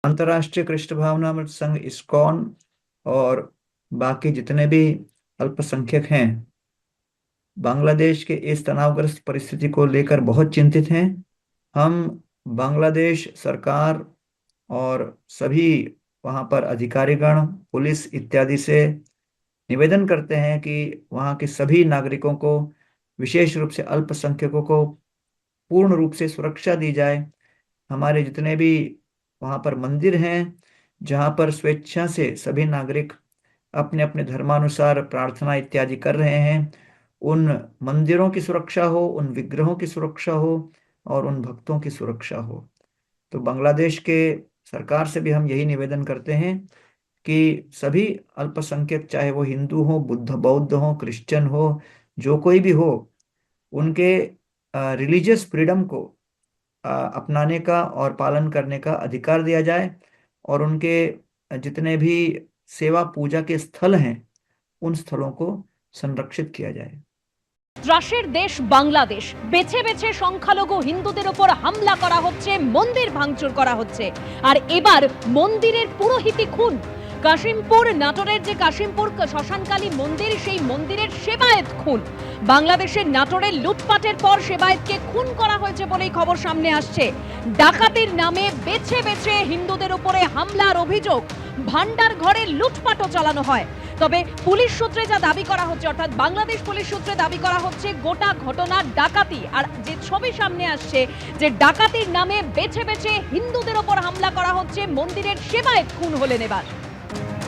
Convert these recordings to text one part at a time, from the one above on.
अंतर्राष्ट्रीय कृष्ण भावनामृत संघ इस्कॉन और बाकी जितने भी अल्पसंख्यक हैं, बांग्लादेश के इस तनावग्रस्त परिस्थिति को लेकर बहुत चिंतित हैं। हम बांग्लादेश सरकार और सभी वहाँ पर अधिकारीगण, पुलिस इत्यादि से निवेदन करते हैं कि वहाँ के सभी नागरिकों को, विशेष रूप से अल्पसंख्यकों को पूर्ण रूप से सुरक्षा दी जाए। हमारे जितने भी वहाँ पर मंदिर हैं, जहाँ पर स्वेच्छा से सभी नागरिक अपने अपने धर्मानुसार प्रार्थना इत्यादि कर रहे हैं, उन मंदिरों की सुरक्षा हो, उन विग्रहों की सुरक्षा हो और उन भक्तों की सुरक्षा हो। तो बांग्लादेश के सरकार से भी हम यही निवेदन करते हैं कि सभी अल्पसंख्यक, चाहे वो हिंदू हो, बुद्ध बौद्ध हो, क्रिश्चियन हो, जो कोई भी हो, उनके रिलीजियस फ्रीडम को अपनाने का और पालन करने का अधिकार दिया जाए और उनके जितने भी सेवा पूजा के स्थल हैं, उन स्थलों को संरक्षित किया जाए। ত্রাসের দেশ বাংলাদেশ, বেছে বেছে সংখ্যালঘু হিন্দুদের উপর হামলা করা হচ্ছে, মন্দির ভাঙচুর করা হচ্ছে, আর এবার মন্দিরের পুরোহিতি খুন। কাশিমপুর নাটোরের যে কাশিমপুর শ্মশানকালী মন্দির, সেই মন্দিরের সেবায়েত খুন। বাংলাদেশের নাটোরের লুটপাটের পর সেবায়েতকে খুন করা হয়েছে বলেই খবর সামনে আসছে। ডাকাতির নামে বেছে বেছে হিন্দুদের উপরে হামলার অভিযোগ, ভান্ডার ঘরে লুটপাটও চালানো হয়। তবে পুলিশ সূত্রে যা দাবি করা হচ্ছে, অর্থাৎ বাংলাদেশ পুলিশ সূত্রে দাবি করা হচ্ছে গোটা ঘটনার ডাকাতি। আর যে ছবি সামনে আসছে, যে ডাকাতির নামে বেছে বেছে হিন্দুদের উপর হামলা করা হচ্ছে, মন্দিরের সেবায়েত খুন হলেন। এবার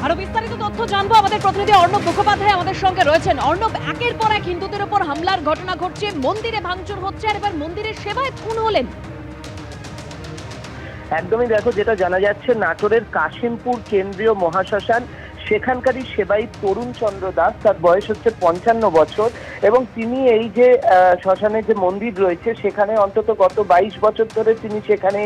আরো বিস্তারিত তথ্য জানবো, আমাদের প্রতিনিধি অর্ণব মুখোপাধ্যায় আমাদের সঙ্গে রয়েছেন। অর্ণব, একের পর এক হিন্দুদের উপর হামলার ঘটনা ঘটছে, মন্দিরে ভাঙচুর হচ্ছে, আর এবার মন্দিরের সেবায়েত খুন হলেন। একদমই, দেখো, যেটা জানা যাচ্ছে, নাটোরের কাশিমপুর কেন্দ্রীয় মহাশ্মশান, সেখানকারই সেবায়িত তরুণ চন্দ্র দাস, তার বয়স হচ্ছে 55 বছর, এবং তিনি এই যে শ্মশানের যে মন্দির রয়েছে সেখানে অন্তত গত 22 বছর ধরে তিনি সেখানে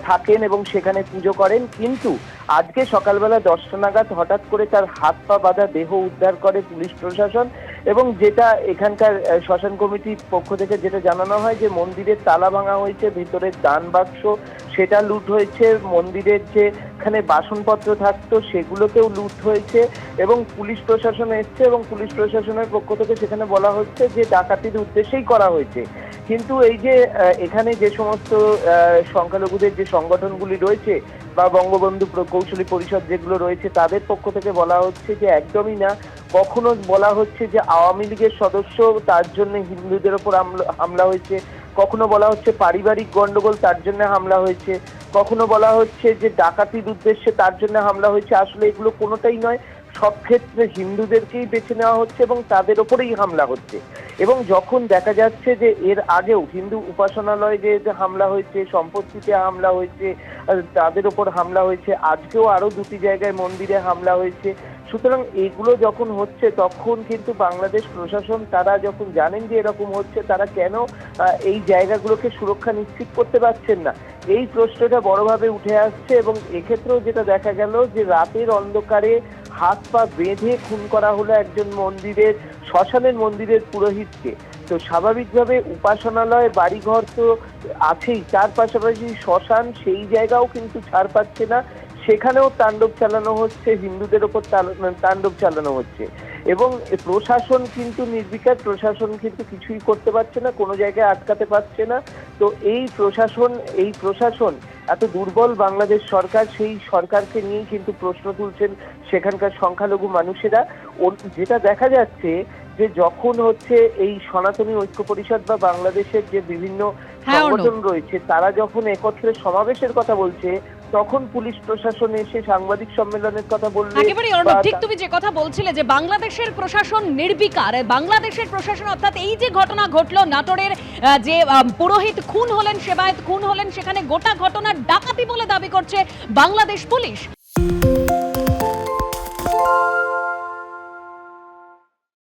থাকেন এবং সেখানে পুজো করেন। কিন্তু আজকে সকালবেলা 10টা নাগাদ হঠাৎ করে তার হাত পা বাঁধা দেহ উদ্ধার করে পুলিশ প্রশাসন, এবং যেটা এখানকার শ্মশান কমিটির পক্ষ থেকে যেটা জানানো হয় যে মন্দিরের তালা ভাঙা হয়েছে, ভিতরের দান বাক্স সেটা লুট হয়েছে, মন্দিরের যেখানে বাসনপত্র থাকতো সেগুলোতেও লুট হয়েছে, এবং পুলিশ প্রশাসন এসছে এবং পুলিশ প্রশাসনের পক্ষ থেকে সেখানে বলা হচ্ছে যে ডাকাতির উদ্দেশ্যেই করা হয়েছে। কিন্তু এই যে এখানে যে সমস্ত সংখ্যালঘুদের যে সংগঠনগুলি রয়েছে বা বঙ্গবন্ধু প্রকৌশলী পরিষদ যেগুলো রয়েছে, তাদের পক্ষ থেকে বলা হচ্ছে যে একদমই না। কখনো বলা হচ্ছে যে আওয়ামী লীগের সদস্য, তার জন্য হিন্দুদের ওপর হামলা হয়েছে, কখনো বলা হচ্ছে পারিবারিক গন্ডগোল, তার জন্য হামলা হয়েছে, কখনো বলা হচ্ছে যে ডাকাতির উদ্দেশ্যে তার জন্য হামলা হয়েছে। আসলে এগুলো কোনোটাই নয়, সব ক্ষেত্রে হিন্দুদেরকেই বেছে নেওয়া হচ্ছে এবং তাদের ওপরেই হামলা হচ্ছে। এবং যখন দেখা যাচ্ছে যে এর আগেও হিন্দু উপাসনালয়ে যে হামলা হয়েছে, সম্পত্তিতে হামলা হয়েছে, তাদের ওপর হামলা হয়েছে, আজকেও আরো 2টি জায়গায় মন্দিরে হামলা হয়েছে। সুতরাং এগুলো যখন হচ্ছে তখন কিন্তু বাংলাদেশ প্রশাসন, তারা যখন জানেন যে এরকম হচ্ছে, তারা কেন এই জায়গাগুলোকে সুরক্ষা নিশ্চিত করতে পারছেন না, এই প্রশ্নটা বড়ভাবে উঠে আসছে। এবং এক্ষেত্রেও যেটা দেখা গেল যে রাতের অন্ধকারে হাত পা বেঁধে খুন করা হলো একজন শ্মশানের মন্দিরের পুরোহিতকে। তো স্বাভাবিকভাবে উপাসনালয়, বাড়িঘর তো আছেই, তার পাশাপাশি শ্মশান, সেই জায়গাও কিন্তু ছাড় পাচ্ছে না, সেখানেও তাণ্ডব চালানো হচ্ছে, হিন্দুদের ওপর তাণ্ডব চালানো হচ্ছে। এবং প্রশাসন কিন্তু নির্বিকার, প্রশাসন কিন্তু কিছুই করতে পারছে না, কোনো জায়গায় আটকাতে পারছে না। তো এই প্রশাসন এত দুর্বল বাংলাদেশ সরকার, সেই সরকারকে নিয়েই কিন্তু প্রশ্ন তুলছেন সেখানকার সংখ্যালঘু মানুষেরা। যেটা দেখা যাচ্ছে যে যখন হচ্ছে এই সনাতনী ঐক্য পরিষদ বা বাংলাদেশের যে বিভিন্ন সংগঠন রয়েছে, তারা যখন একত্রে সমাবেশের কথা বলছে, তখন পুলিশ প্রশাসন এসে সাংবাদিক সম্মেলনের কথা বললে। একেবারে ঠিক তুমি যে কথা বলছিলে যে বাংলাদেশের প্রশাসন নির্বিকার, বাংলাদেশের প্রশাসন, অর্থাৎ এই যে ঘটনা ঘটলো নাটোরের, যে পুরোহিত খুন হলেন, সেবায়েত খুন হলেন, সেখানে গোটা ঘটনা ডাকাতি বলে দাবি করছে বাংলাদেশ পুলিশ।